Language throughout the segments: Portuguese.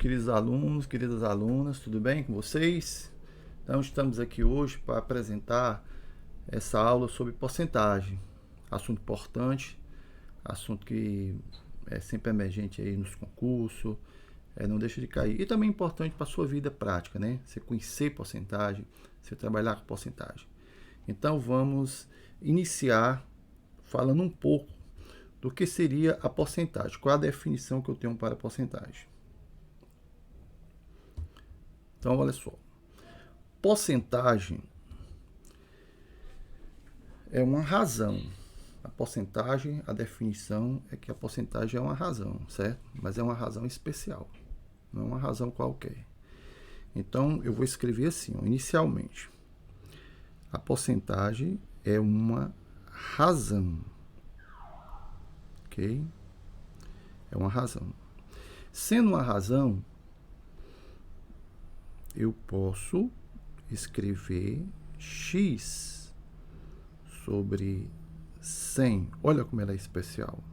queridos alunos, queridas alunas, tudo bem com vocês? Então, estamos aqui hoje para apresentar essa aula sobre porcentagem. Assunto importante, assunto que é sempre emergente aí nos concursos, não deixa de cair. E também importante para a sua vida prática, né? Você conhecer porcentagem, você trabalhar com porcentagem. Então, vamos iniciar falando um pouco do que seria a porcentagem. Qual a definição que eu tenho para a porcentagem? Então, olha só. Porcentagem é uma razão. A porcentagem, a definição é que a porcentagem é uma razão, certo? Mas é uma razão especial, não é uma razão qualquer. Então, eu vou escrever assim, ó, inicialmente. A porcentagem é uma razão, ok? É uma razão. Sendo uma razão, eu posso escrever x sobre 100. Olha como ela é especial.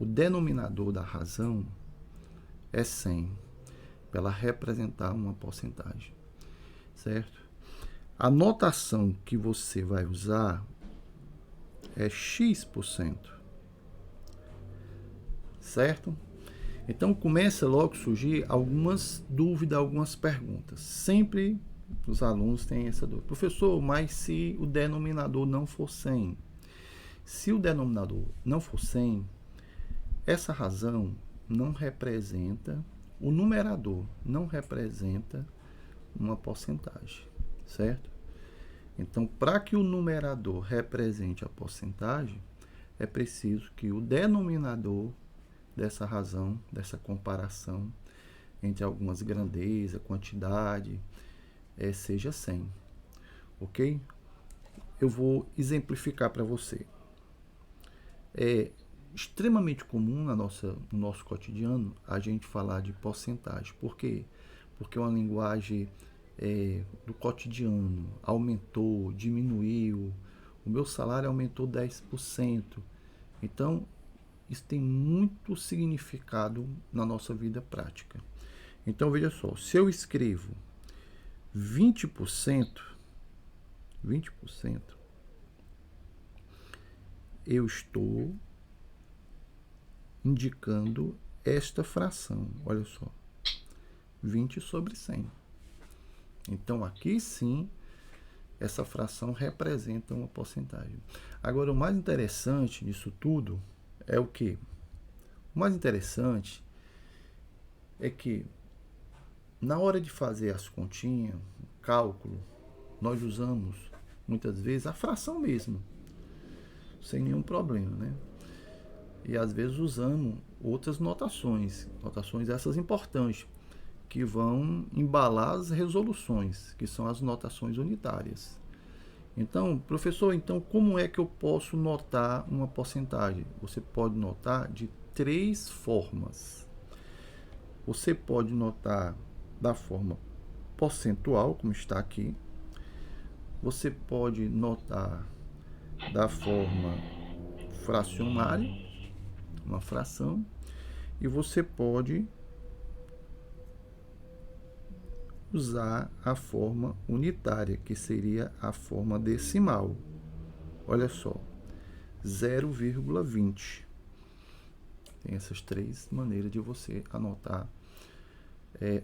O denominador da razão é 100, para ela representar uma porcentagem, certo? A notação que você vai usar é x%, certo? Então, começa logo a surgir algumas dúvidas, algumas perguntas. Sempre os alunos têm essa dúvida. Professor, mas se o denominador não for 100? Se o denominador não for 100, essa razão não representa, o numerador não representa uma porcentagem, certo? Então, para que o numerador represente a porcentagem, é preciso que o denominador dessa razão, dessa comparação entre algumas grandezas, quantidade, seja 100, ok? Eu vou exemplificar para você. É extremamente comum no nosso cotidiano a gente falar de porcentagem. Por quê? Porque é uma linguagem do cotidiano. Aumentou, diminuiu, o meu salário aumentou 10%. Então, isso tem muito significado na nossa vida prática. Então, veja só, se eu escrevo 20%, eu estou indicando esta fração. Olha só, 20 sobre 100. Então, aqui sim, essa fração representa uma porcentagem. Agora, o mais interessante disso tudo é o quê? O mais interessante é que, na hora de fazer as continhas, o cálculo, nós usamos, muitas vezes, a fração mesmo, sem nenhum problema, né? E, às vezes, usamos outras notações essas importantes, que vão embalar as resoluções, que são as notações unitárias. Então, professor, como é que eu posso notar uma porcentagem? Você pode notar de 3 formas. Você pode notar da forma percentual, como está aqui. Você pode notar da forma fracionária, uma fração. E você pode usar a forma unitária, que seria a forma decimal. Olha só, 0,20. Tem essas 3 maneiras de você anotar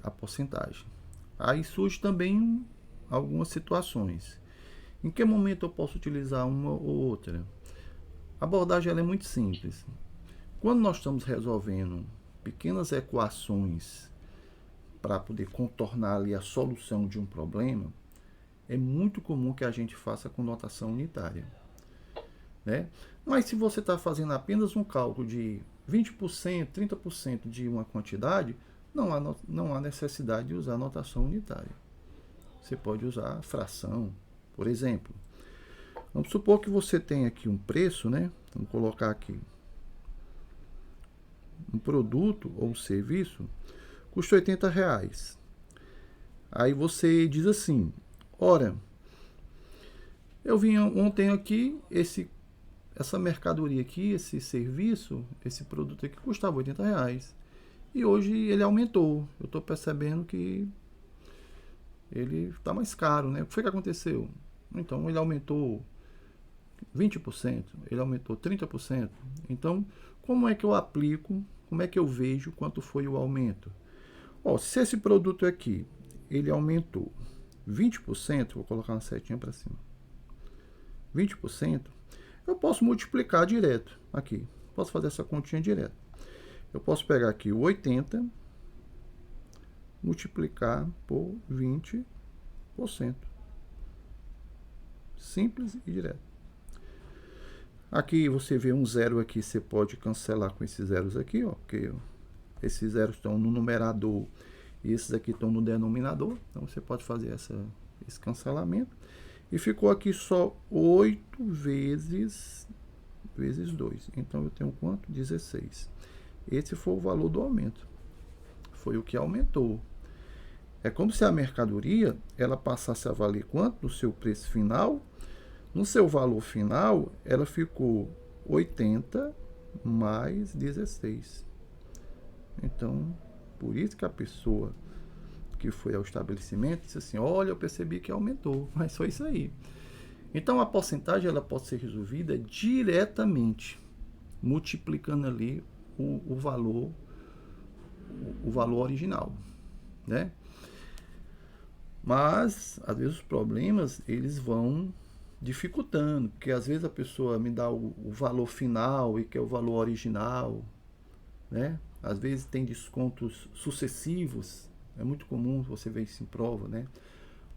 a porcentagem. Aí surge também algumas situações. Em que momento eu posso utilizar uma ou outra? A abordagem ela é muito simples. Quando nós estamos resolvendo pequenas equações para poder contornar ali a solução de um problema, é muito comum que a gente faça com notação unitária, né? Mas se você está fazendo apenas um cálculo de 20%, 30% de uma quantidade, não há necessidade de usar notação unitária. Você pode usar fração, por exemplo. Vamos supor que você tem aqui um preço, né? Vamos colocar aqui um produto ou um serviço custa R$80. Aí você diz assim, ora, eu vim ontem aqui, essa mercadoria aqui, esse serviço, esse produto aqui custava R$80. e hoje ele aumentou. Eu estou percebendo que ele está mais caro, né? O que foi que aconteceu? Então ele aumentou 20%, ele aumentou 30%. Então, como é que eu aplico, como é que eu vejo quanto foi o aumento? Ó, se esse produto aqui, ele aumentou 20%, vou colocar uma setinha para cima, 20%, eu posso multiplicar direto aqui. Posso fazer essa continha direto. Eu posso pegar aqui o 80, multiplicar por 20%. Simples e direto. Aqui você vê um zero aqui, você pode cancelar com esses zeros aqui, ó, porque esses zeros estão no numerador e esses aqui estão no denominador. Então você pode fazer esse cancelamento. E ficou aqui só 8 vezes 2. Então eu tenho quanto? 16. Esse foi o valor do aumento. Foi o que aumentou. É como se a mercadoria ela passasse a valer quanto no seu preço final. No seu valor final, ela ficou 80 mais 16. Então, por isso que a pessoa que foi ao estabelecimento disse assim, olha, eu percebi que aumentou, mas foi isso aí. Então, a porcentagem ela pode ser resolvida diretamente, multiplicando ali o valor original, né? Mas, às vezes, os problemas, eles vão dificultando, porque às vezes a pessoa me dá o valor final e quer o valor original, né? Às vezes tem descontos sucessivos, é muito comum você ver isso em prova, né?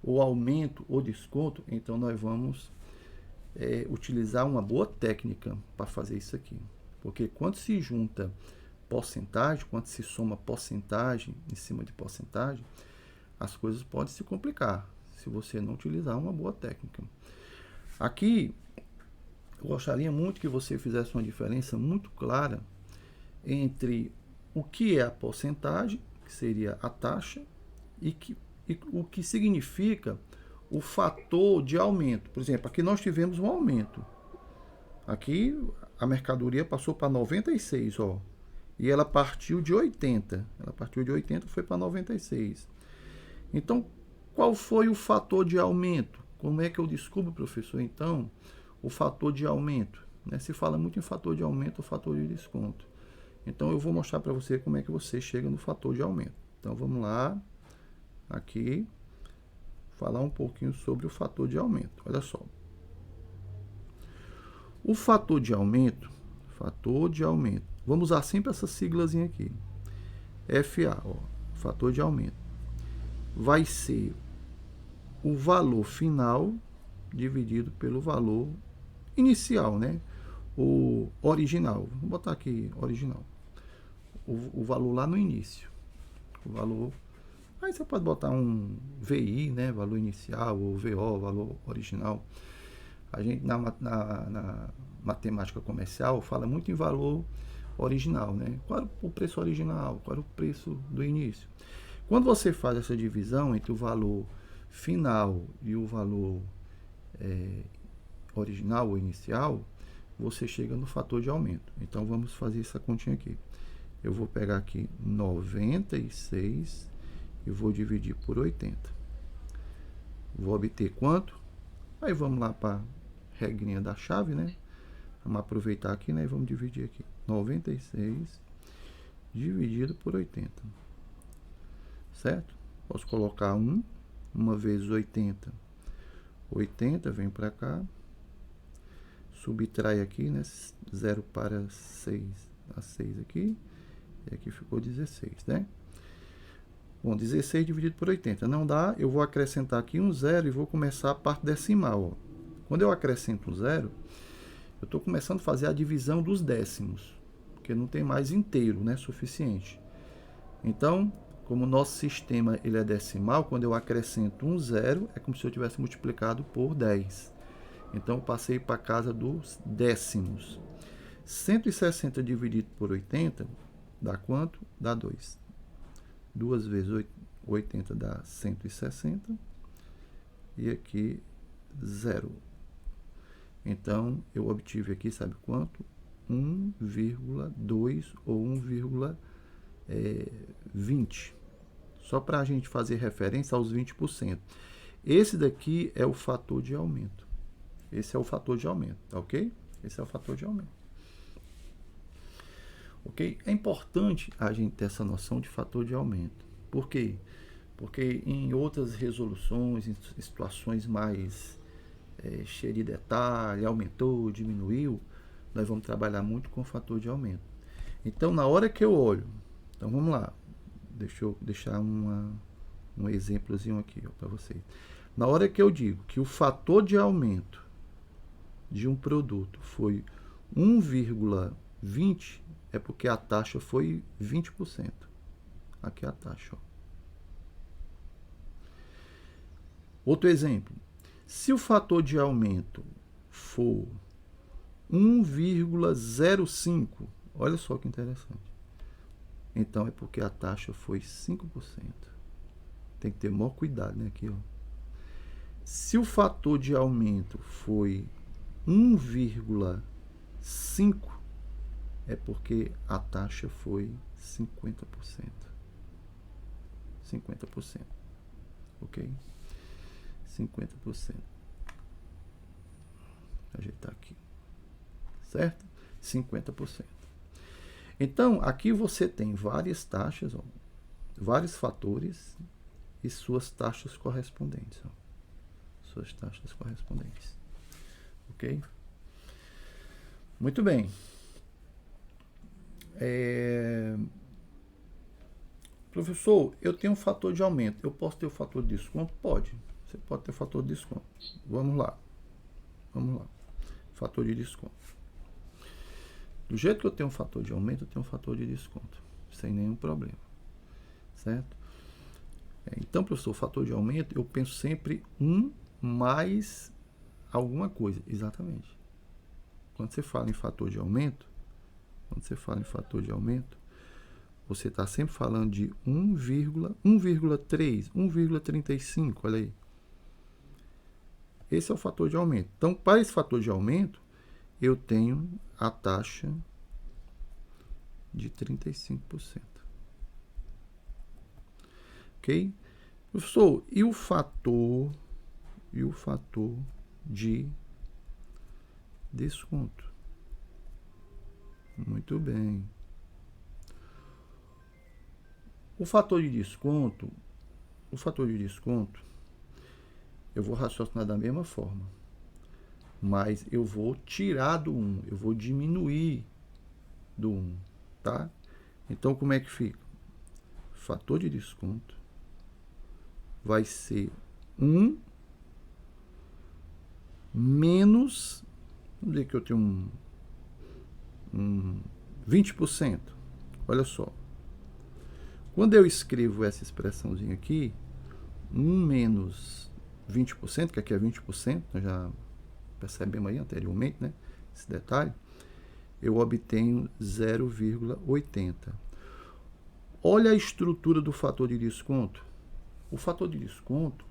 Ou aumento ou desconto, então nós vamos utilizar uma boa técnica para fazer isso aqui, porque quando se junta porcentagem, quando se soma porcentagem em cima de porcentagem, as coisas podem se complicar se você não utilizar uma boa técnica. Aqui, eu gostaria muito que você fizesse uma diferença muito clara entre o que é a porcentagem, que seria a taxa, e o que significa o fator de aumento. Por exemplo, aqui nós tivemos um aumento. Aqui a mercadoria passou para 96, ó, e ela partiu de 80. Ela partiu de 80 e foi para 96. Então, qual foi o fator de aumento? Como é que eu descubro, professor, então, o fator de aumento? Né? Se fala muito em fator de aumento ou fator de desconto. Então, eu vou mostrar para você como é que você chega no fator de aumento. Então, vamos lá, aqui, falar um pouquinho sobre o fator de aumento. Olha só. O fator de aumento, vamos usar sempre essa siglazinha aqui. FA, ó, fator de aumento. Vai ser o valor final dividido pelo valor inicial, né? O original. Vou botar aqui original. O valor lá no início. O valor. Aí você pode botar um VI, né? Valor inicial, ou VO, valor original. A gente na matemática comercial fala muito em valor original, né? Qual era o preço original? Qual era o preço do início? Quando você faz essa divisão entre o valor final e o valor original ou inicial, você chega no fator de aumento. Então vamos fazer essa continha aqui. Eu vou pegar aqui 96 e vou dividir por 80. Vou obter quanto? Aí vamos lá para a regrinha da chave, né? Vamos aproveitar aqui, né? E vamos dividir aqui. 96 dividido por 80. Certo? Posso colocar 1 vezes 80. 80 vem para cá. Subtrai aqui, né? 0 para 6. A 6 aqui. E aqui ficou 16, né? Bom, 16 dividido por 80. Não dá, eu vou acrescentar aqui um zero e vou começar a parte decimal. Ó. Quando eu acrescento um zero, eu estou começando a fazer a divisão dos décimos. Porque não tem mais inteiro, né? Suficiente. Então, como o nosso sistema ele é decimal, quando eu acrescento um zero, é como se eu tivesse multiplicado por 10. Então, eu passei para a casa dos décimos. 160 dividido por 80 dá quanto? Dá 2. 2 vezes 80 dá 160. E aqui, 0. Então, eu obtive aqui, sabe quanto? 1,2 ou 1,3 20. Só para a gente fazer referência aos 20%. Esse daqui é o fator de aumento. Esse é o fator de aumento, tá ok? Esse é o fator de aumento. Ok? É importante a gente ter essa noção de fator de aumento. Por quê? Porque em outras resoluções, em situações mais cheias de detalhe, aumentou, diminuiu, nós vamos trabalhar muito com o fator de aumento. Então, na hora que eu olho, então vamos lá, deixa eu deixar um exemplozinho aqui para vocês. Na hora que eu digo que o fator de aumento de um produto foi 1,20, é porque a taxa foi 20%. Aqui é a taxa. Ó. Outro exemplo. Se o fator de aumento for 1,05, olha só que interessante. Então é porque a taxa foi 5%. Tem que ter maior cuidado, né? Aqui, ó. Se o fator de aumento foi 1,5, é porque a taxa foi 50%. 50%. Ok? 50%. Ajeitar aqui. Certo? 50%. Então, aqui você tem várias taxas, ó, vários fatores e suas taxas correspondentes. Ó. Suas taxas correspondentes. Ok? Muito bem. Professor, eu tenho um fator de aumento. Eu posso ter o fator de desconto? Pode. Você pode ter o fator de desconto. Vamos lá. Vamos lá. Fator de desconto. Do jeito que eu tenho um fator de aumento, eu tenho um fator de desconto. Sem nenhum problema. Certo? Então, professor, o fator de aumento, eu penso sempre mais alguma coisa. Exatamente. Quando você fala em fator de aumento, você está sempre falando de 1,3, 1,35, olha aí. Esse é o fator de aumento. Então, para esse fator de aumento, eu tenho a taxa de 35%. Ok? Professor, e o fator de desconto? Muito bem. O fator de desconto, eu vou raciocinar da mesma forma. Mas eu vou tirar do 1, eu vou diminuir do 1, tá? Então, como é que fica? Fator de desconto vai ser 1 menos, vamos dizer que eu tenho um 20%. Olha só. Quando eu escrevo essa expressãozinha aqui, 1 menos 20%, que aqui é 20%, nós já percebemos aí anteriormente, né? Esse detalhe, eu obtenho 0,80. Olha a estrutura do fator de desconto. O fator de desconto,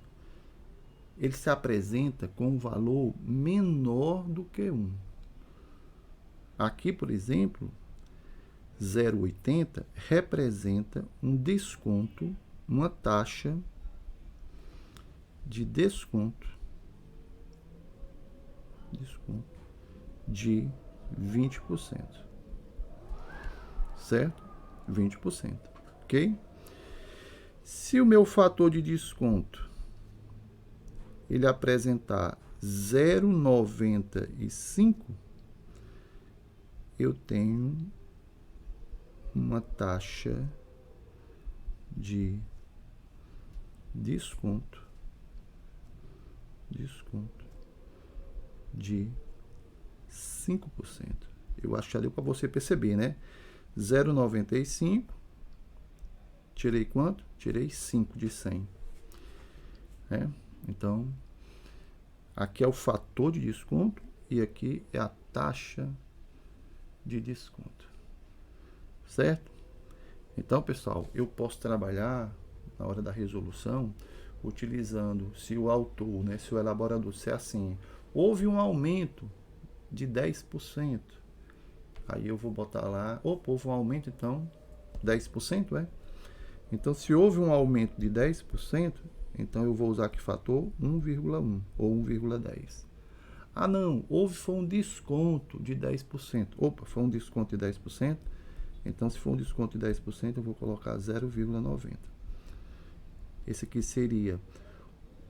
ele se apresenta com um valor menor do que 1. Aqui, por exemplo, 0,80 representa um desconto, uma taxa de desconto de 20%. Certo? 20%. Ok? Se o meu fator de desconto ele apresentar 0,95, eu tenho uma taxa de desconto de 5%. Eu acho que já deu para você perceber, né? 0,95, tirei quanto? Tirei 5 de 100. Então, aqui é o fator de desconto e aqui é a taxa de desconto. Certo? Então, pessoal, eu posso trabalhar na hora da resolução utilizando, se o autor, né, se o elaborador, se é assim, houve um aumento de 10%, aí eu vou botar lá, opa, houve um aumento, então 10%, é? Então, se houve um aumento de 10%, então eu vou usar aqui fator 1,1 ou 1,10. Ah, não, foi um desconto de 10%. Opa, foi um desconto de 10%. Então, se for um desconto de 10%, eu vou colocar 0,90. Esse aqui seria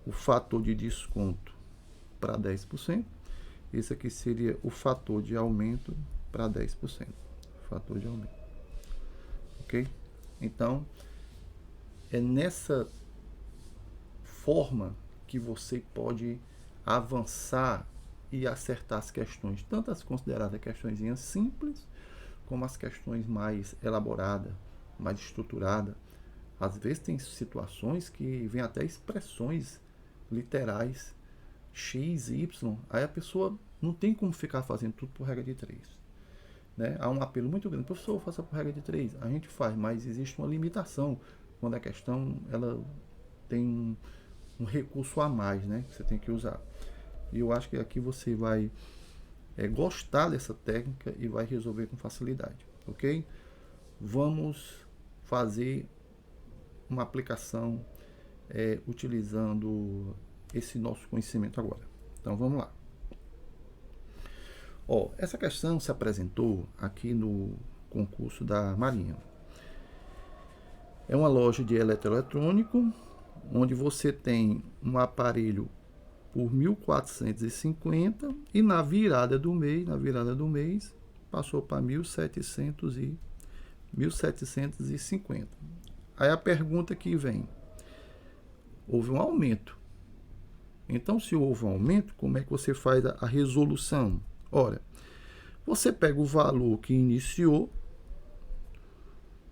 o fator de desconto para 10%. Esse aqui seria o fator de aumento para 10%. Fator de aumento. Ok? Então, é nessa forma que você pode avançar e acertar as questões, tanto as consideradas questões simples, como as questões mais elaboradas, mais estruturadas. Às vezes tem situações que vêm até expressões literais, x, y, aí a pessoa não tem como ficar fazendo tudo por regra de 3. Né? Há um apelo muito grande, professor, faça por regra de 3. A gente faz, mas existe uma limitação quando a questão ela tem um recurso a mais, né, que você tem que usar. E eu acho que aqui você vai gostar dessa técnica e vai resolver com facilidade, ok? Vamos fazer uma aplicação utilizando esse nosso conhecimento agora. Então vamos lá. Essa questão se apresentou aqui no concurso da Marinha. É uma loja de eletroeletrônico, onde você tem um aparelho por 1.450 e na virada do mês, passou para 1.750. Aí a pergunta que vem, houve um aumento. Então, se houve um aumento, como é que você faz a resolução? Ora, você pega o valor que iniciou,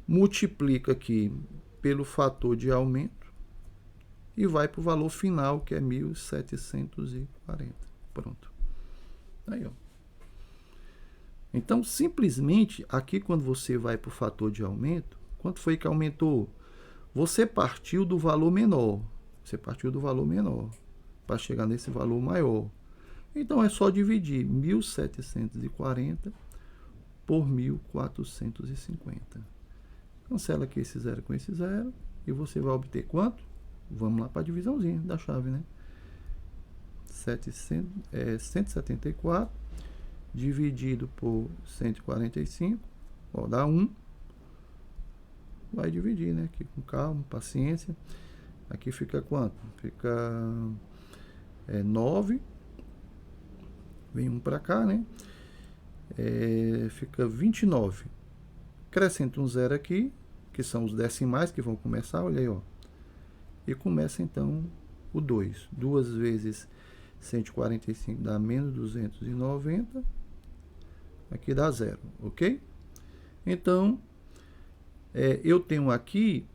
multiplica aqui pelo fator de aumento e vai para o valor final, que é 1.740. Pronto. Aí, ó. Então, simplesmente, aqui quando você vai para o fator de aumento, quanto foi que aumentou? Você partiu do valor menor. Para chegar nesse valor maior. Então, é só dividir 1.740 por 1.450. Cancela aqui esse zero com esse zero e você vai obter quanto? Vamos lá para a divisãozinha da chave, né? 174 dividido por 145, dá 1. Vai dividir, né? Aqui com calma, paciência. Aqui fica quanto? Fica 9. Vem 1 para cá, né? Fica 29. Acrescenta um zero aqui, que são os decimais que vão começar, olha aí, ó. E começa então o 2. 2 vezes 145 dá menos 290. Aqui dá 0, ok? Então, eu tenho aqui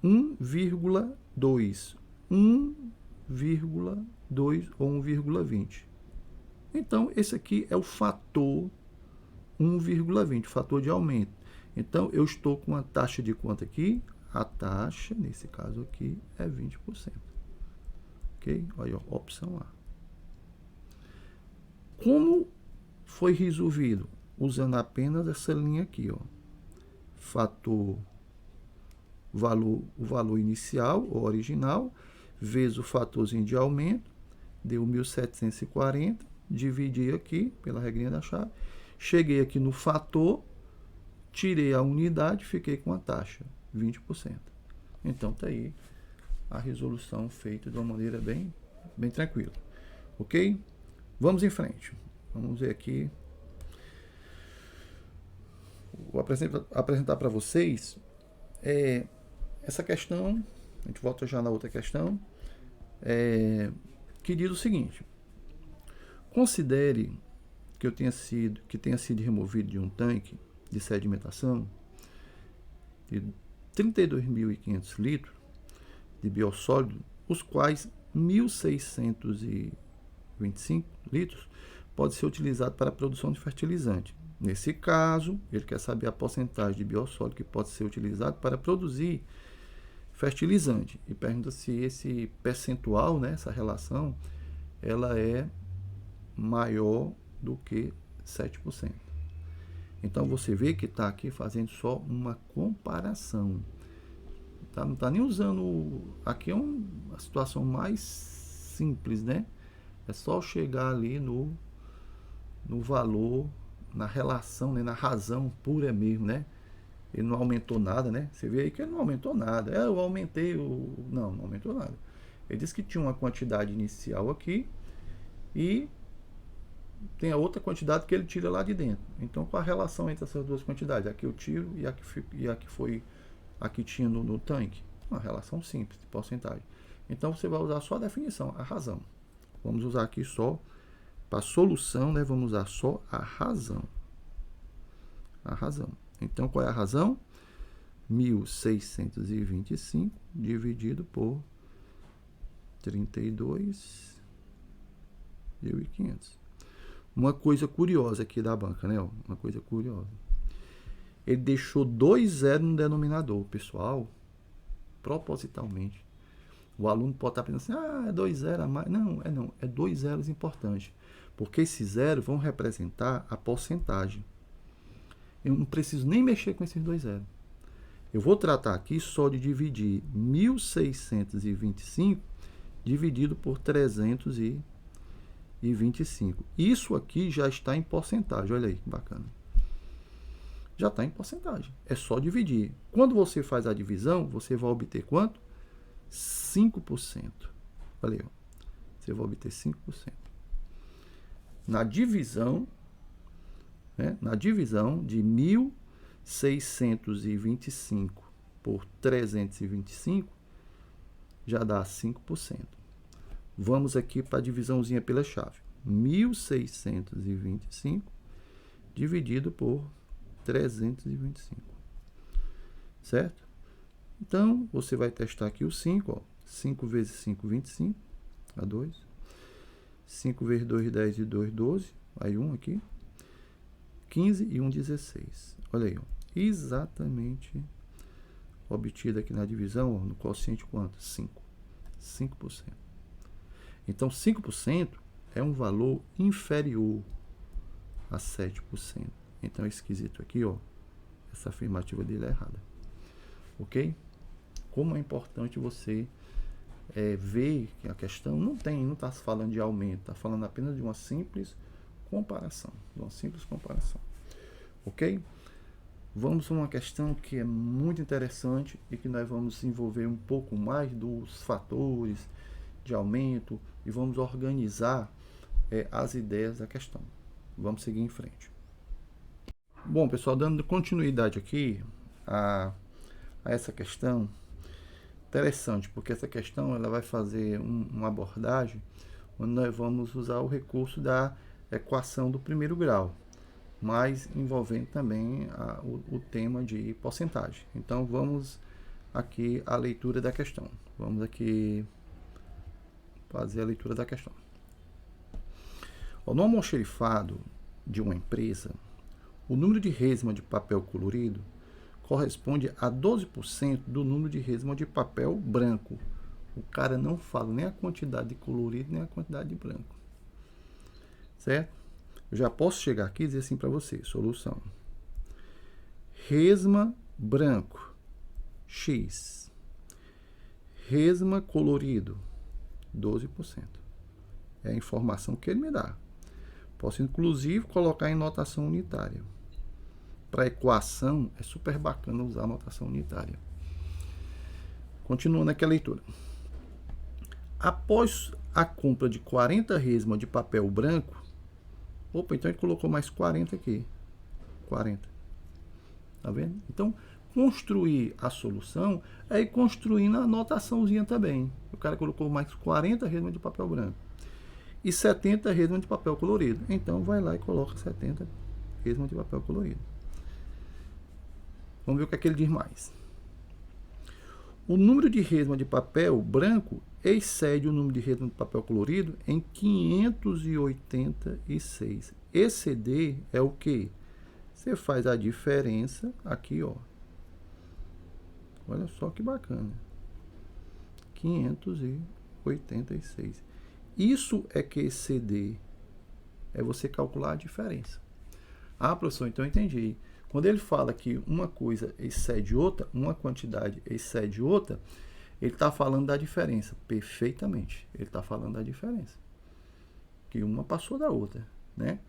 1,2. 1,2 ou 1,20. Então, esse aqui é o fator 1,20, fator de aumento. Então, eu estou com uma taxa de quanto aqui? A taxa, nesse caso aqui, é 20%. Ok? Olha, ó, opção A. Como foi resolvido? Usando apenas essa linha aqui, ó. Fator, o valor inicial, ou original, vezes o fatorzinho de aumento, deu 1.740, dividi aqui, pela regrinha da chave, cheguei aqui no fator, tirei a unidade, fiquei com a taxa, 20%. Então, tá aí a resolução feita de uma maneira bem tranquila. Ok? Vamos em frente. Vamos ver aqui. Vou apresentar para vocês essa questão. A gente volta já na outra questão. Que diz o seguinte. Considere que tenha sido removido de um tanque de sedimentação de 32.500 litros de biossólido, os quais 1.625 litros pode ser utilizado para a produção de fertilizante. Nesse caso, ele quer saber a porcentagem de biossólido que pode ser utilizado para produzir fertilizante. E pergunta se esse percentual, né, essa relação, ela é maior do que 7%. Então, você vê que está aqui fazendo só uma comparação. Tá? Não está nem usando... Aqui é uma situação mais simples, né? É só chegar ali no valor, na relação, né? Na razão pura mesmo, né? Ele não aumentou nada, né? Você vê aí que ele não aumentou nada. Eu aumentei o... Não aumentou nada. Ele disse que tinha uma quantidade inicial aqui e tem a outra quantidade que ele tira lá de dentro. Então, qual a relação entre essas duas quantidades? Aqui eu tiro e aqui tinha no tanque. Uma relação simples de porcentagem. Então, você vai usar só a definição, a razão. Vamos usar aqui só, para a solução, né? Vamos usar só a razão. A razão. Então, qual é a razão? 1.625 dividido por 32.500. Uma coisa curiosa aqui da banca, né? Uma coisa curiosa. Ele deixou 2 zeros no denominador, pessoal, propositalmente. O aluno pode estar pensando assim, é 2 zeros a mais. Não, é 2 zeros importantes. Porque esses zeros vão representar a porcentagem. Eu não preciso nem mexer com esses 2 zeros. Eu vou tratar aqui só de dividir 1.625 dividido por 325. Isso aqui já está em porcentagem. Olha aí, que bacana. Já está em porcentagem. É só dividir. Quando você faz a divisão, você vai obter quanto? 5%. Olha aí, ó. Você vai obter 5%. Na divisão, né? Na divisão de 1.625 por 325, já dá 5%. Vamos aqui para a divisãozinha pela chave. 1.625 dividido por 325. Certo? Então, você vai testar aqui o 5. Ó. 5 vezes 5, 25. A 2. 5 vezes 2, 10 e 2, 12. Aí 1 aqui. 15 e 1, 16. Olha aí. Ó. Exatamente obtido aqui na divisão, ó, no quociente quanto? 5. 5%. Então, 5% é um valor inferior a 7%. Então, esse quesito aqui, ó, essa afirmativa dele é errada. Ok? Como é importante você ver que a questão não está se falando de aumento, está falando apenas de uma simples comparação. Ok? Vamos a uma questão que é muito interessante e que nós vamos desenvolver um pouco mais dos fatores de aumento e vamos organizar as ideias da questão. Vamos seguir em frente. Bom, pessoal, dando continuidade aqui a essa questão, interessante, porque essa questão ela vai fazer uma abordagem onde nós vamos usar o recurso da equação do primeiro grau, mas envolvendo também o tema de porcentagem. Então, vamos aqui à leitura da questão. Vamos aqui fazer a leitura da questão. No almoxerifado de uma empresa, o número de resma de papel colorido corresponde a 12% do número de resma de papel branco. O cara não fala nem a quantidade de colorido, nem a quantidade de branco. Certo? Eu já posso chegar aqui e dizer assim para você, solução. Resma branco, X. Resma colorido, 12%. É a informação que ele me dá. Posso, inclusive, colocar em notação unitária. Para equação, é super bacana usar a notação unitária. Continuando aqui a leitura. Após a compra de 40 resmas de papel branco, opa, então ele colocou mais 40 aqui. 40. Tá vendo? Então, construir a solução é ir construindo a notaçãozinha também. O cara colocou mais 40 resmas de papel branco e 70 resmas de papel colorido. Então, vai lá e coloca 70 resmas de papel colorido. Vamos ver o que é que ele diz mais. O número de resmas de papel branco excede o número de resmas de papel colorido em 586. Exceder é o quê? Você faz a diferença aqui, ó. Olha só que bacana. 586. Isso é que exceder. É você calcular a diferença. Ah, professor, então eu entendi. Quando ele fala que uma coisa excede outra, uma quantidade excede outra, ele está falando da diferença. Perfeitamente. Ele está falando da diferença. Que uma passou da outra, né?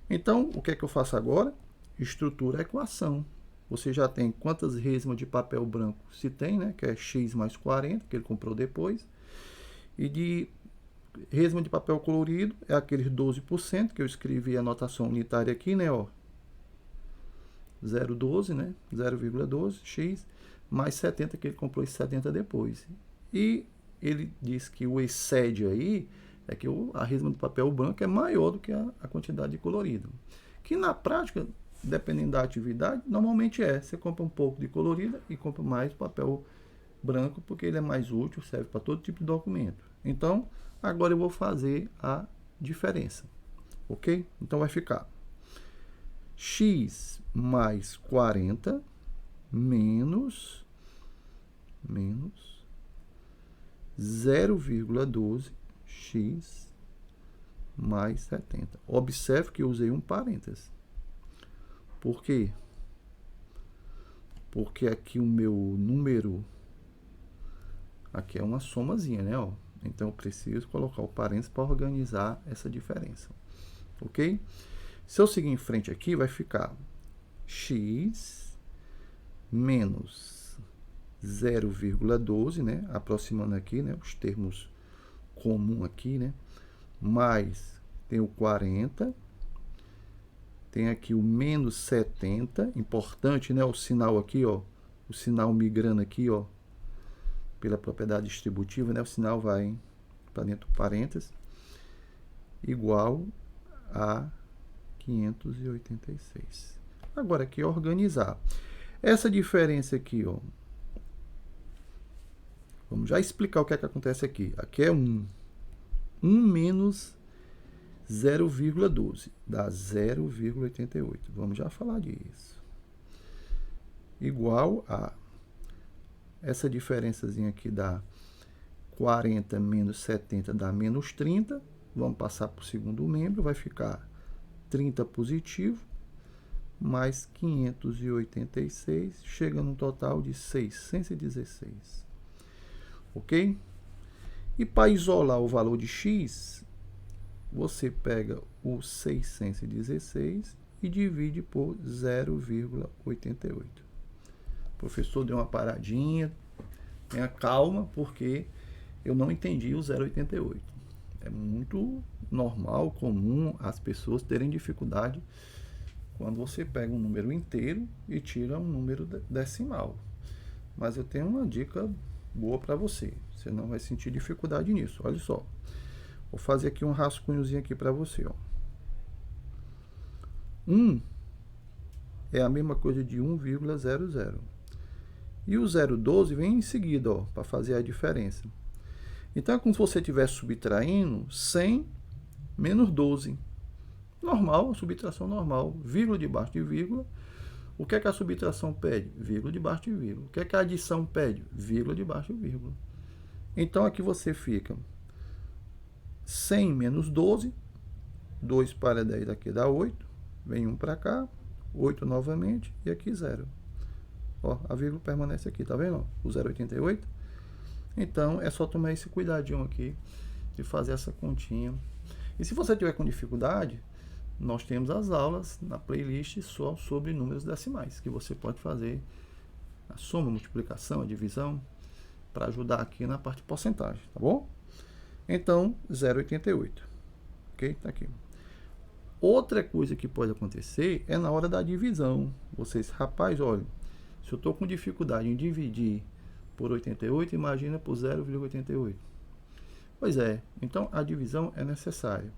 Então, o que é que eu faço agora? Estrutura a equação. Você já tem quantas resmas de papel branco se tem, né? Que é x mais 40, que ele comprou depois. E de resma de papel colorido é aqueles 12%, que eu escrevi a notação unitária aqui, né? Ó, 0,12, né? 0,12 x mais 70, que ele comprou esse 70 depois. E ele diz que o excede aí é que a resma de papel branco é maior do que a quantidade de colorido. Que na prática, dependendo da atividade, normalmente é. Você compra um pouco de colorido e compra mais papel branco, porque ele é mais útil, serve para todo tipo de documento. Então, agora eu vou fazer a diferença. Ok? Então vai ficar x mais 40 menos 0,12 x mais 70. Observe que eu usei um parênteses. Por quê? Porque aqui o meu número aqui é uma somazinha, né? Ó. Então eu preciso colocar o parênteses para organizar essa diferença. Ok? Se eu seguir em frente aqui, vai ficar x menos 0,12, né? Aproximando aqui, né? Os termos comuns aqui, né? Mais tem o 40, tem aqui o menos 70, importante, né? O sinal aqui, ó, o sinal migrando aqui, ó, pela propriedade distributiva, né? O sinal vai para dentro do parênteses, igual a 586. Agora aqui organizar. Essa diferença aqui, ó, vamos já explicar o que é que acontece aqui. Aqui é 1. 1 menos 0,12 dá 0,88. Vamos já falar disso. Igual a essa diferençazinha aqui dá 40 menos 70 dá menos 30. Vamos passar para o segundo membro, vai ficar 30 positivo mais 586, chega num total de 616. Ok? E para isolar o valor de x, você pega o 616 e divide por 0,88. O professor deu uma paradinha, tenha calma, porque eu não entendi o 0,88. É muito normal, comum as pessoas terem dificuldade quando você pega um número inteiro e tira um número decimal. Mas eu tenho uma dica boa para você. Você não vai sentir dificuldade nisso. Olha só. Vou fazer aqui um rascunhozinho aqui para você, ó. 1 é a mesma coisa de 1,00. E o 0,12 vem em seguida, ó, para fazer a diferença. Então é como se você estivesse subtraindo 100 menos 12. Normal, subtração normal, vírgula debaixo de vírgula. O que é que a subtração pede? Vírgula debaixo de vírgula. O que é que a adição pede? Vírgula debaixo de vírgula. Então aqui você fica 100 menos 12, 2 para 10 aqui dá 8, vem 1 para cá, 8 novamente e aqui 0. Ó, a vírgula permanece aqui, tá vendo? O 0,88. Então é só tomar esse cuidadinho aqui de fazer essa continha. E se você tiver com dificuldade, nós temos as aulas na playlist só sobre números decimais, que você pode fazer a soma, a multiplicação, a divisão, para ajudar aqui na parte de porcentagem, tá bom? Então, 0,88. Ok? Tá aqui. Outra coisa que pode acontecer é na hora da divisão. Vocês, rapaz, olha, se eu estou com dificuldade em dividir por 88, imagina por 0,88. Pois é, então a divisão é necessária.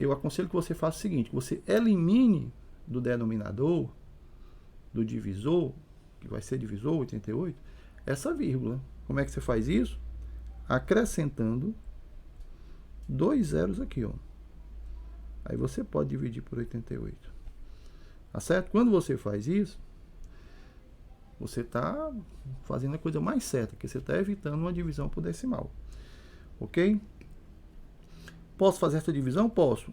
Eu aconselho que você faça o seguinte, que você elimine do denominador, do divisor, que vai ser divisor 88, essa vírgula. Como é que você faz isso? Acrescentando 2 zeros aqui, ó. Aí você pode dividir por 88. Tá certo? Quando você faz isso, você está fazendo a coisa mais certa, que você está evitando uma divisão por decimal. Ok? Posso fazer essa divisão? Posso.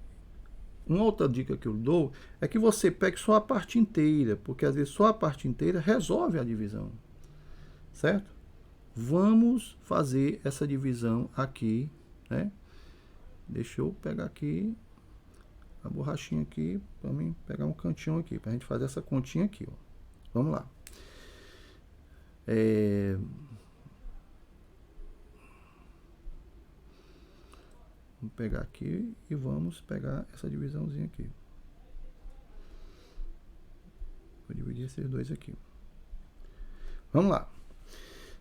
uma outra dica que eu dou é que você pegue só a parte inteira, porque às vezes só a parte inteira resolve a divisão, certo? Vamos fazer essa divisão aqui, né? Deixa eu pegar aqui a borrachinha aqui, para mim pegar um cantinho aqui, para a gente fazer essa continha aqui, ó. Vamos lá. Vamos pegar aqui e vamos pegar essa divisãozinha aqui. Vou dividir esses dois aqui. Vamos lá.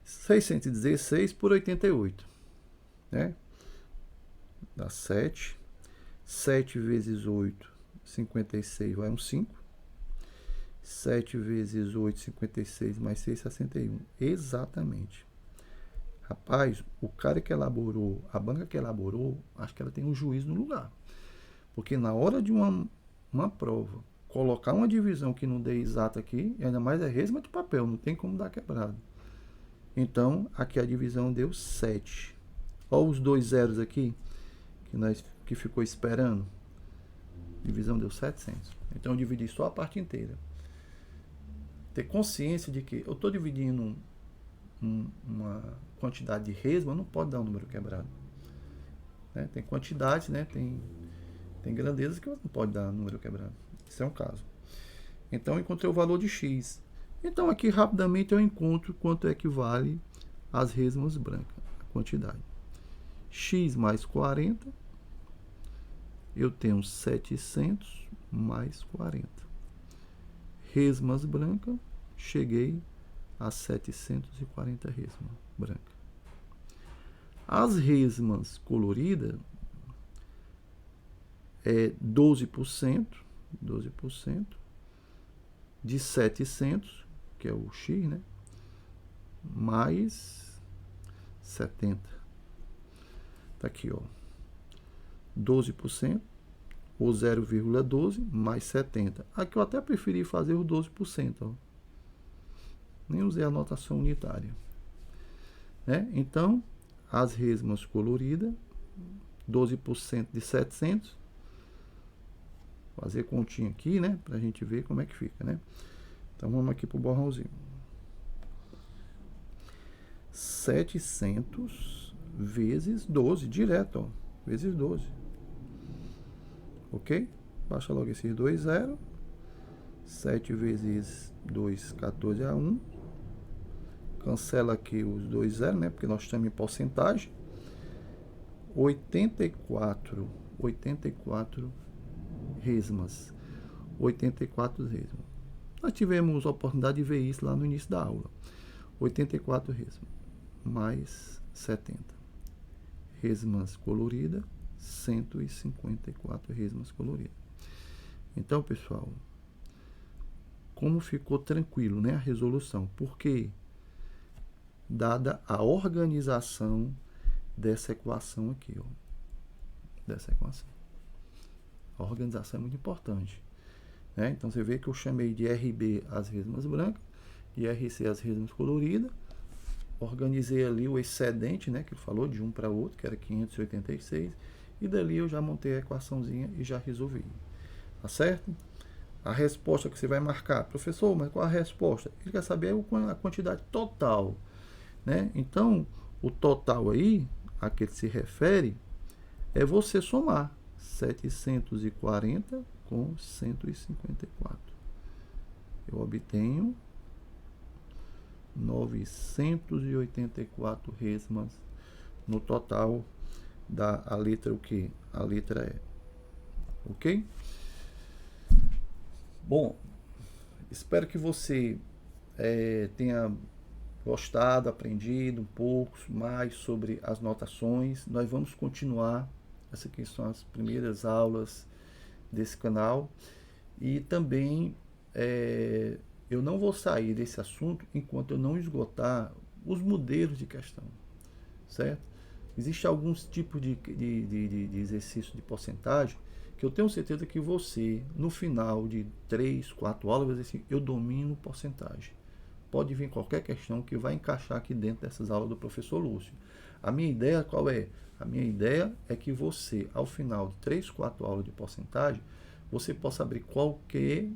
616 por 88, né? Dá 7. 7 vezes 8, 56, vai um 5. 7 vezes 8, 56, mais 6, 61. Exatamente. Rapaz, o cara que elaborou, a banca que elaborou, acho que ela tem um juiz no lugar. Porque na hora de uma prova, colocar uma divisão que não dê exata aqui, e ainda mais é resma de papel, não tem como dar quebrado. Então, aqui a divisão deu 7. Olha os dois zeros aqui, que ficou esperando. Divisão deu 700. Então, eu dividi só a parte inteira. Ter consciência de que eu estou dividindo uma quantidade de resma, não pode dar um número quebrado. Né? Tem quantidades, né? Tem grandezas que não pode dar número quebrado. Esse é um caso. Então, eu encontrei o valor de x. Então, aqui rapidamente eu encontro quanto é que vale as resmas brancas, a quantidade. X mais 40, eu tenho 700 mais 40. Resmas brancas, cheguei a 740 resmas brancas. As resmas coloridas é 12% de 700, que é o X, né? Mais 70. Tá aqui, ó. 12%, ou 0,12 mais 70. Aqui eu até preferi fazer o 12%, ó. Nem usei a notação unitária. Né? Então, as resmas coloridas, 12% de 700. Fazer continha aqui, né? Pra gente ver como é que fica, né? Então, vamos aqui pro borrãozinho. 700 vezes 12, direto, ó. Vezes 12. Ok? Baixa logo esses dois zeros. 7 vezes 2, 14 a 1. Cancela aqui os dois zeros, né? Porque nós estamos em porcentagem. 84 resmas. 84 resmas. Nós tivemos a oportunidade de ver isso lá no início da aula. 84 resmas. Mais 70. Resmas coloridas. 154 resmas coloridas. Então, pessoal, como ficou tranquilo, né, a resolução? Porque, dada a organização dessa equação aqui, ó, dessa equação. A organização é muito importante, né? Então, você vê que eu chamei de RB as resmas brancas, de RC as resmas coloridas, organizei ali o excedente, né, que ele falou, de um para outro, que era 586, e dali eu já montei a equaçãozinha e já resolvi. Tá certo? A resposta que você vai marcar, professor, mas qual a resposta? Ele quer saber a quantidade total, né? Então, o total aí, a que ele se refere, é você somar 740 com 154. Eu obtenho 984 resmas no total da a letra o quê? A letra E. Ok? Bom, espero que você tenha gostado, aprendido um pouco mais sobre as notações. Nós vamos continuar. Essas aqui são as primeiras aulas desse canal. E também eu não vou sair desse assunto enquanto eu não esgotar os modelos de questão, certo? Existem alguns tipos de exercício de porcentagem que eu tenho certeza que você, no final de 3, 4 aulas, vai dizer assim, eu domino porcentagem. pode vir qualquer questão que vai encaixar aqui dentro dessas aulas do professor Lúcio. A minha ideia qual é? A minha ideia é que você, ao final de 3, 4 aulas de porcentagem, você possa abrir qualquer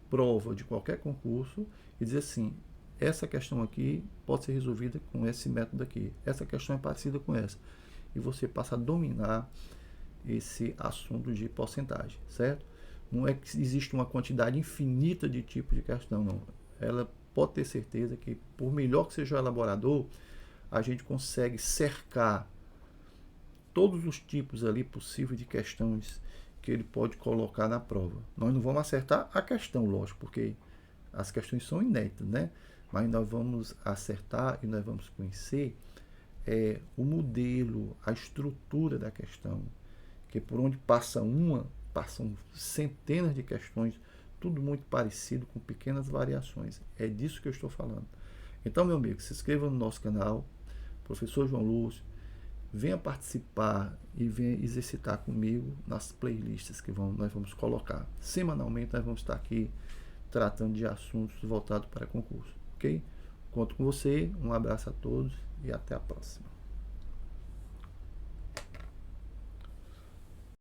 prova de qualquer concurso e dizer assim, essa questão aqui pode ser resolvida com esse método aqui, essa questão é parecida com essa. E você passa a dominar esse assunto de porcentagem, certo? Não é que existe uma quantidade infinita de tipos de questão, não. Ela pode ter certeza que, por melhor que seja o elaborador, a gente consegue cercar todos os tipos ali possíveis de questões que ele pode colocar na prova. Nós não vamos acertar a questão, lógico, porque as questões são inéditas, né? Mas nós vamos acertar e nós vamos conhecer o modelo, a estrutura da questão, que por onde passam centenas de questões, tudo muito parecido, com pequenas variações. É disso que eu estou falando. Então, meu amigo, se inscreva no nosso canal, Professor João Lúcio, venha participar e venha exercitar comigo nas playlists que nós vamos colocar. Semanalmente nós vamos estar aqui tratando de assuntos voltados para concurso, ok? Conto com você, um abraço a todos e até a próxima.